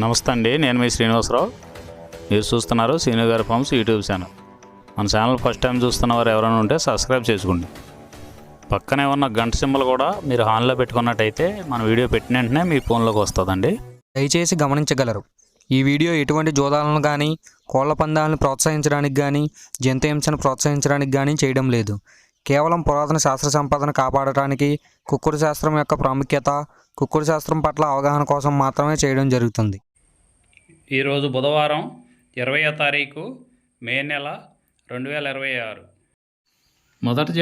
నమస్తే అండి, నేను మీ శ్రీనివాసరావు. మీరు చూస్తున్నారు శ్రీను గారి ఫార్మ్స్ యూట్యూబ్ ఛానల్. మన ఛానల్ ఫస్ట్ టైం చూస్తున్న వారు ఎవరైనా ఉంటే సబ్స్క్రైబ్ చేసుకోండి. పక్కనే ఉన్న గంట సింబల్ కూడా మీరు ఆన్లో పెట్టుకున్నట్టయితే మన వీడియో పెట్టిన వెంటనే మీ ఫోన్లోకి వస్తుందండి. దయచేసి గమనించగలరు, ఈ వీడియో ఎటువంటి జోదాలను కానీ కోళ్ల పందాలను ప్రోత్సహించడానికి కానీ జంతు హింసను ప్రోత్సహించడానికి కానీ చేయడం లేదు. కేవలం పురాతన శాస్త్ర సంపదను కాపాడటానికి, కుక్కుడు శాస్త్రం యొక్క ప్రాముఖ్యత, కుక్కుడు శాస్త్రం పట్ల అవగాహన కోసం మాత్రమే చేయడం జరుగుతుంది. ఈరోజు బుధవారం 20వ తారీఖు మే నెల 2026. మొదటి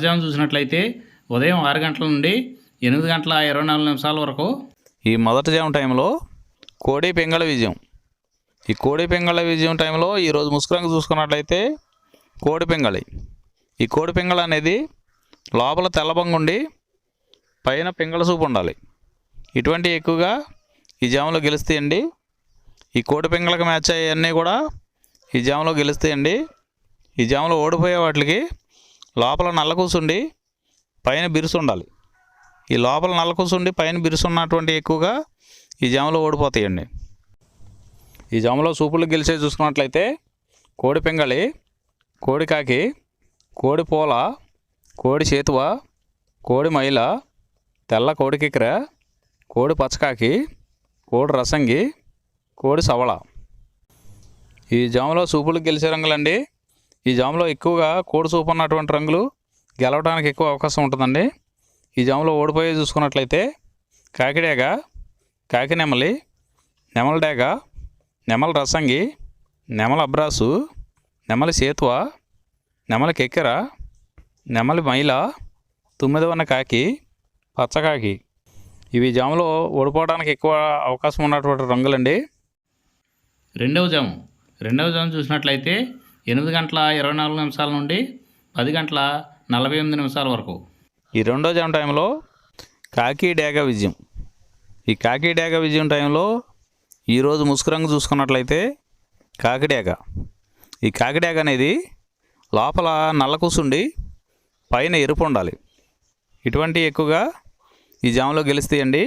జాము చూసినట్లయితే ఉదయం 6 గంటల నుండి 8 గంటల 24 నిమిషాల వరకు ఈ మొదటి జాము టైంలో కోడి పెంగళ విజయం. ఈ కోడి పెంగళ విజయం టైంలో ఈరోజు ముసుకురంగు చూసుకున్నట్లయితే కోడి పెంగళి. ఈ కోడి పెంగళ అనేది లోపల తెల్లబంగుండి పైన పెంగళ సూపు ఉండాలి. ఇటువంటి ఎక్కువగా ఈ జాములో గెలుస్తాయండి. ఈ కోడి పెంగళకు మ్యాచ్ అయ్యన్నీ కూడా ఈ జాములో గెలుస్తాయండి. ఈ జాములో ఓడిపోయే వాటికి లోపల నల్ల కూసుండి పైన బిరుసు ఉండాలి. ఈ లోపల నల్ల కూసుండి పైన బిరుసు ఉన్నటువంటి ఎక్కువగా ఈ జాములో ఓడిపోతాయండి. ఈ జాములో సూపులు గెలిచే చూసుకున్నట్లయితే కోడి పెంగళి, కోడి కాకి, కోడి పోల, కోడి చేతువ, కోడి మైల, తెల్ల కోడి కిక్కెర, కోడి పచ్చకాకి, కోడి రసంగి, కోడి సవళ. ఈ జాములో సూపులు గెలిచే రంగులండి. ఈ జాములో ఎక్కువగా కోడి సూపు ఉన్నటువంటి రంగులు గెలవడానికి ఎక్కువ అవకాశం ఉంటుందండి. ఈ జాములో ఓడిపోయే చూసుకున్నట్లయితే కాకిడేగ, కాకి నెమలి, నెమల డేగ, నెమల రసంగి, నెమల అబ్రాసు, నెమలి సేతువ, నెమలి కెక్కెర, నెమలి మైల, తుమ్మిదవన్న కాకి, పచ్చకాకి. ఇవి జాములో ఓడిపోవడానికి ఎక్కువ అవకాశం ఉన్నటువంటి రంగులండి. రెండవ జాము చూసినట్లయితే 8 గంటల 24 నిమిషాల నుండి 10 గంటల 48 నిమిషాల వరకు ఈ రెండో జాము టైంలో కాకి డేగ విజయం. ఈ కాకి డేగ విజయం టైంలో ఈరోజు ముసుకురంగు చూసుకున్నట్లయితే కాకిడేగ. ఈ కాకిడేగ అనేది లోపల నల్ల కూసుండి పైన ఎరుపు ఉండాలి. ఇటువంటి ఎక్కువగా ఈ జాములో గెలుస్తాయండి.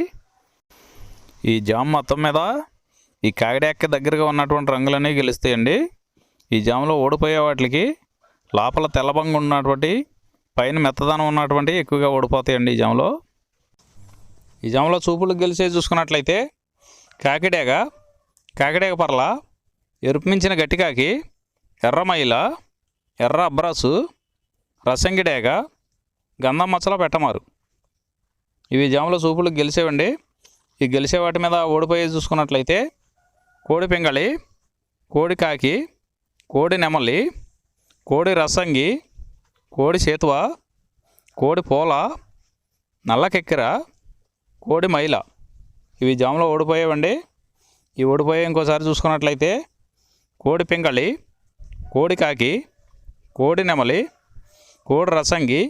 ఈ జాము మొత్తం మీద ఈ కాకిడేగకి దగ్గరగా ఉన్నటువంటి రంగులన్నీ గెలుస్తాయండి. ఈ జాములో ఓడిపోయే వాటికి లోపల తెల్లబంగు ఉన్నటువంటి పైన మెత్తదనం ఉన్నటువంటి ఎక్కువగా ఓడిపోతాయండి. ఈ జాములో చూపులు గెలిచే చూసుకున్నట్లయితే కాకిడేగ, కాకిడేగ పర్ల, ఎరుపు మించిన గట్టికాకి, ఎర్రమైల, ఎర్ర అబ్రాసు, రసంగిడేగ, గంధం మచ్చల పెట్టమారు. ఇవి జాములో సూపులు గెలిచేవండి. ఈ గెలిచే వాటి మీద ఓడిపోయి చూసుకున్నట్లయితే కోడి పెంగళి, కోడి కాకి, కోడి నెమలి, కోడి రసంగి, కోడి చేతువ, కోడి పోల, నల్ల కెక్కెర, కోడి మైల. ఇవి జాములో ఓడిపోయేవండి. ఈ ఓడిపోయే ఇంకోసారి చూసుకున్నట్లయితే కోడి పెంగళి, కోడి కాకి, కోడి నెమలి, కోడి రసంగి,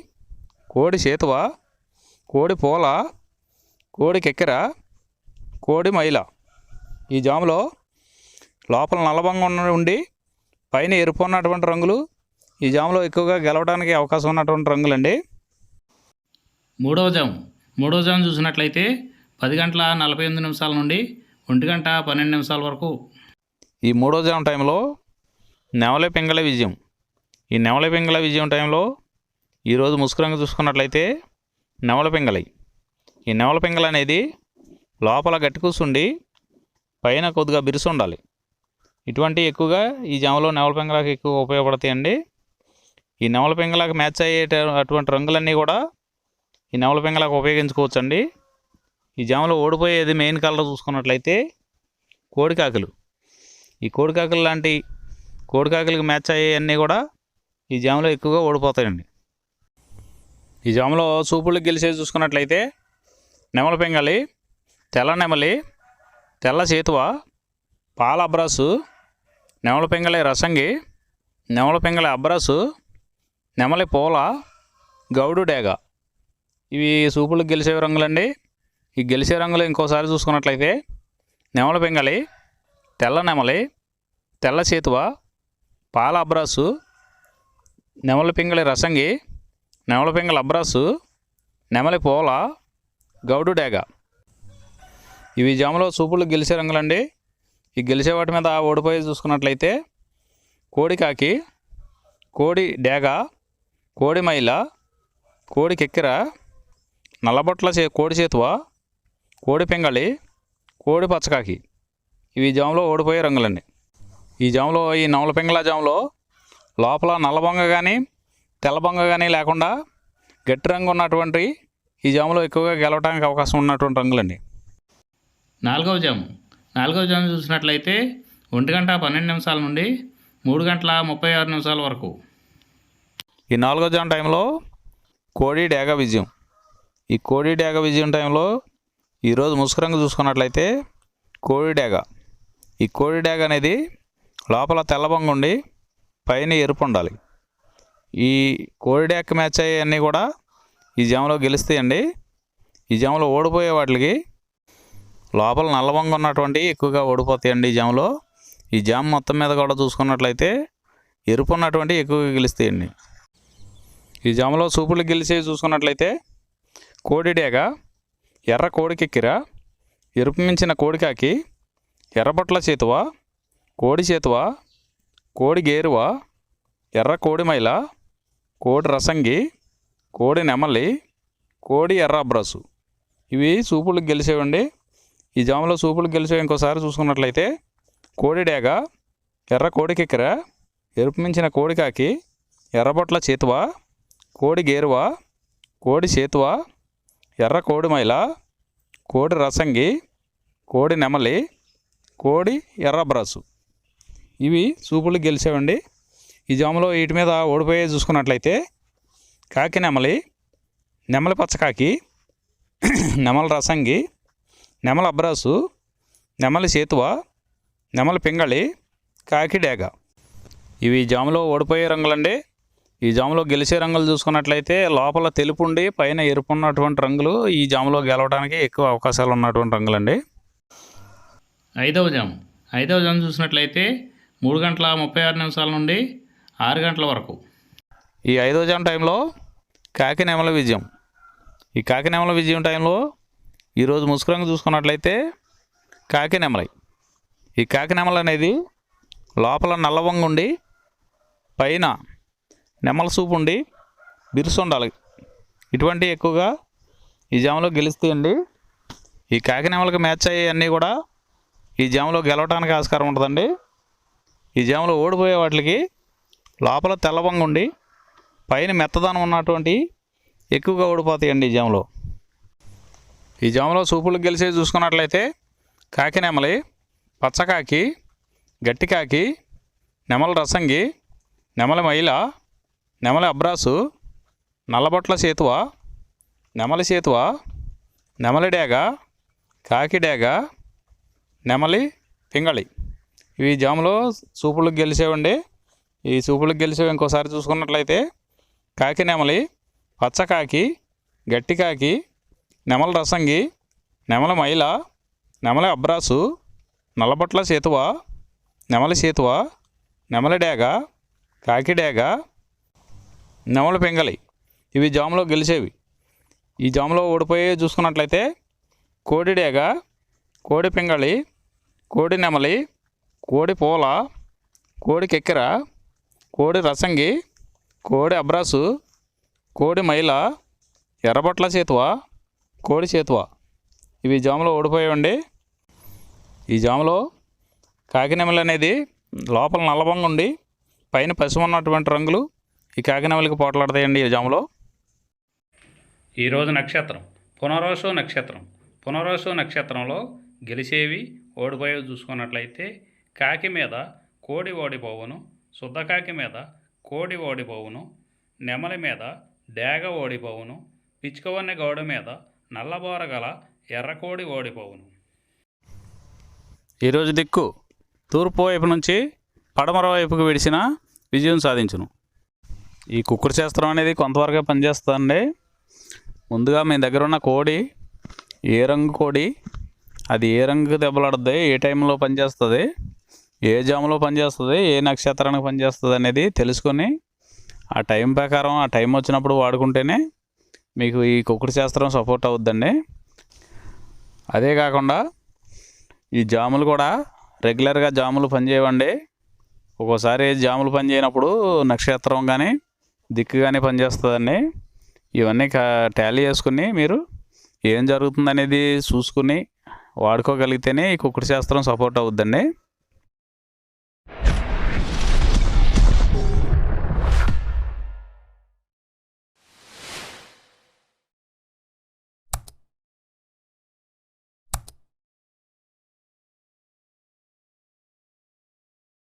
కోడి చేతువ, కోడి పోల, కోడి కెక్కెర, కోడి మైల. ఈ జాములో లోపల నల్లబంగా ఉండి పైన ఎరుపు ఉన్నటువంటి రంగులు ఈ జాములో ఎక్కువగా గెలవడానికి అవకాశం ఉన్నటువంటి రంగులండి. మూడవ జాము చూసినట్లయితే 10 గంటల 48 నిమిషాల నుండి 1 గంట 12 నిమిషాల వరకు ఈ మూడో జాము టైంలో నెమలి పెంగళ విజయం. ఈ నెమలి పెంగళ విజయం టైంలో ఈరోజు ముసుకురంగు చూసుకున్నట్లయితే నెమల పెంగళి. ఈ నెమల పెంగళ అనేది లోపల గట్టి కూసుండి పైన కొద్దిగా బిరుసు ఉండాలి. ఇటువంటి ఎక్కువగా ఈ జాములో నెమల పెంగళకి ఎక్కువ ఉపయోగపడతాయండి. ఈ నెమల పెంగళకి మ్యాచ్ అయ్యే అటువంటి రంగులన్నీ కూడా ఈ నెమల పెంగళకి ఉపయోగించుకోవచ్చండి. ఈ జాములో ఓడిపోయేది మెయిన్ కలర్ చూసుకున్నట్లయితే కోడికాకులు. ఈ కోడికాకులు లాంటి కోడికాకులకి మ్యాచ్ అయ్యేవన్నీ కూడా ఈ జాములో ఎక్కువగా ఓడిపోతాయండి. ఈ జాములో సూపులకు గెలిచేది చూసుకున్నట్లయితే నెమల పెంగళి, తెల్ల నెమలి, తెల్ల చేతువ, పాల అబ్రాసు, నెమల పెంగళి రసంగి, నెమల పెంగళి అబ్రాసు, నెమలి పోల, గౌడు డేగ. ఇవి సూపులకు గెలిచే రంగులండి. ఈ గెలిచే రంగులు ఇంకోసారి చూసుకున్నట్లయితే నెమల పెంగళి, తెల్ల నెమలి, తెల్ల చేతువ, పాల అబ్రాసు, నెమల పెంగళి రసంగి, నెమల పెంగళి అబ్రాసు, నెమలి పోల, గౌడు డేగ. ఇవి జాములో సూపులు గెలిచే రంగులండి. ఈ గెలిచే వాటి మీద ఓడిపోయి చూసుకున్నట్లయితే కోడి కాకి, కోడి డేగ, కోడి మైల, కోడి కెక్కెర, నల్లబొట్ల కోడి చేతువ, కోడి పెంగళి, కోడి పచ్చకాకి. ఇవి జాములో ఓడిపోయే రంగులండి. ఈ జాములో ఈ నవల పెంగళ జాములో లోపల నల్లబొంగ కానీ తెల్లబొంగ కానీ లేకుండా గట్టి రంగు ఉన్నటువంటి ఈ జాములో ఎక్కువగా గెలవడానికి అవకాశం ఉన్నటువంటి రంగులండి. నాలుగవ జాము చూసినట్లయితే 1:12 నుండి 3:36 వరకు. ఈ 4వ జాము టైంలో కోడి డేగ విజయం. ఈ కోడి డేగ విజయం టైంలో ఈరోజు ముసుగు రంగు చూసుకున్నట్లయితే కోడి డేగ. ఈ కోడి డేగ అనేది లోపల తెల్లబొంగ ఉండి పైన ఎరుపు ఉండాలి. ఈ కోడి డేగ మ్యాచ్ అయ్యేవన్నీ కూడా ఈ జాములో గెలుస్తాయండి. ఈ జాములో ఓడిపోయే వాటికి లోపల నల్లబొంగ ఉన్నటువంటి ఎక్కువగా ఓడిపోతాయండి. ఈ జాములో ఈ జామ్ మొత్తం మీద కూడా చూసుకున్నట్లయితే ఎరుపు ఉన్నటువంటి ఎక్కువగా గెలుస్తాయండి. ఈ జాములో సూపులు గెలిచేవి చూసుకున్నట్లయితే కోడి డేగ, ఎర్ర కోడి కెక్కెర, ఎరుపు మించిన కోడికాకి, ఎర్రబొట్ల చేతువ, కోడి చేతువ, కోడి గేరువ, ఎర్ర కోడి మైల, కోడి రసంగి, కోడి నెమలి, కోడి ఎర్ర అబ్రాసు. ఇవి సూపులకు గెలిచేవండి. ఈ జాములో సూపులకు గెలిచేవి ఇంకోసారి చూసుకున్నట్లయితే కోడి డేగ, ఎర్ర కోడి కెక్కెర, ఎరుపు మించిన కోడికాకి, ఎర్రబొట్ల చేతువ, కోడి గేరువ, కోడి చేతువ, ఎర్ర కోడి మైల, కోడి రసంగి, కోడి నెమలి, కోడి ఎర్ర అబ్రాసు. ఇవి సూపులు గెలిచేవండి. ఈ జాములో వీటి మీద ఓడిపోయే చూసుకున్నట్లయితే కాకి నెమలి, నెమలి పచ్చకాకి, నెమలి రసంగి, నెమలి అబ్రాసు, నెమలి చేతువ, నెమలి పింగళి, కాకి డేగ. ఇవి జాములో ఓడిపోయే రంగులండి. ఈ జాములో గెలిచే రంగులు చూసుకున్నట్లయితే లోపల తెలుపు ఉండి పైన ఎరుపు ఉన్నటువంటి రంగులు ఈ జాములో గెలవడానికి ఎక్కువ అవకాశాలు ఉన్నటువంటి రంగులండి. ఐదవ జాము చూసినట్లయితే 3:36 నుండి 6 వరకు. ఈ 5వ జాము టైంలో కాకి నెమల విజయం. ఈ కాకి నెమల విజయం టైంలో ఈరోజు ముసుగు రంగు చూసుకున్నట్లయితే కాకి నెమలి. ఈ కాకి నెమల అనేది లోపల నల్లబొంగ ఉండి పైన నెమల సూపు ఉండి బిరుసు ఉండాలి. ఇటువంటి ఎక్కువగా ఈ జాములో గెలుస్తాయండి. ఈ కాకి నెమలకి మ్యాచ్ అయ్యేవన్నీ కూడా ఈ జాములో గెలవడానికి ఆస్కారం ఉంటుందండి. ఈ జాములో ఓడిపోయే వాటికి లోపల తెల్లబొంగ ఉండి పైన మెత్తదనం ఉన్నటువంటి ఎక్కువగా ఓడిపోతాయండి ఈ జాములో. ఈ జాములో సూపులు గెలిచేవి చూసుకున్నట్లయితే కాకి నెమలి, పచ్చకాకి, గట్టికాకి, నెమలి రసంగి, నెమలి మైల, నెమలి అబ్రాసు, నల్లబొట్ల చేతువ, నెమలి చేతువ, నెమలి డేగ, కాకి డేగ, నెమలి పింగళి. ఇవి జాములో సూపులకు గెలిచేవండి. ఈ సూపులకు గెలిచేవి ఇంకోసారి చూసుకున్నట్లయితే కాకి నెమలి, పచ్చకాకి, గట్టికాకి, నెమలి రసంగి, నెమలి మైల, నెమలి అబ్రాసు, నల్లబొట్ల చేతువ, నెమలి చేతువ, నెమలి డేగ, కాకి డేగ, నెమలి పింగళి. ఇవి జాములో గెలిచేవి. ఈ జాములో ఓడిపోయి చూసుకున్నట్లయితే కోడి డేగ, కోడి పింగళి, కోడి నెమలి, కోడి పూల, కోడి కెక్కెర, కోడి రసంగి, కోడి అబ్రాసు, కోడి మైల, ఎర్రబొట్ల చేతువ, కోడి చేతువ. ఇవి జాములో ఓడిపోయాయండి. ఈ జాములో కాకి నెమలి అనేది లోపల నల్లబొంగ ఉండి పైన పసుపు ఉన్నటువంటి రంగులు ఈ కాకి నెమలికి పోట్లాడతాయండి ఈ జాములో. ఈరోజు నక్షత్రం పునర్వసు నక్షత్రంలో గెలిచేవి ఓడిపోయేవి చూసుకున్నట్లయితే కాకి మీద కోడి ఓడిపోవును, శుద్ధకాకి మీద కోడి ఓడిపోవును, నెమలి మీద డేగ ఓడిపోవును, పిచ్చుకవన్నె గౌడ మీద నల్లబోర గల ఎర్రకోడి ఓడిపోవును. ఈరోజు దిక్కు తూర్పు వైపు నుంచి పడమర వైపుకు విడిచిన విజయం సాధించును. ఈ కుక్కుడు శాస్త్రం అనేది కొంతవరకే పనిచేస్తుందండి. ముందుగా మీ దగ్గర ఉన్న కోడి ఏ రంగు కోడి, అది ఏ రంగు దెబ్బలాడుతుంది, ఏ టైంలో పనిచేస్తుంది, ఏ జాములో పనిచేస్తుంది, ఏ నక్షత్రానికి పనిచేస్తుంది అనేది తెలుసుకొని ఆ టైం ప్రకారం ఆ టైం వచ్చినప్పుడు వాడుకుంటేనే మీకు ఈ కుక్కుడు శాస్త్రం సపోర్ట్ అవుద్దండి. అదే కాకుండా ఈ జాములు కూడా రెగ్యులర్గా జాములు పనిచేయవండి. ఒక్కోసారి జాములు పనిచేయనప్పుడు నక్షత్రం కానీ దిక్కు కానీ పనిచేస్తుందండి. ఇవన్నీ టాలీ చేసుకుని మీరు ఏం జరుగుతుందనేది చూసుకుని వాడుకోగలిగితేనే ఈ కుక్కుడు శాస్త్రం సపోర్ట్ అవుద్దండి.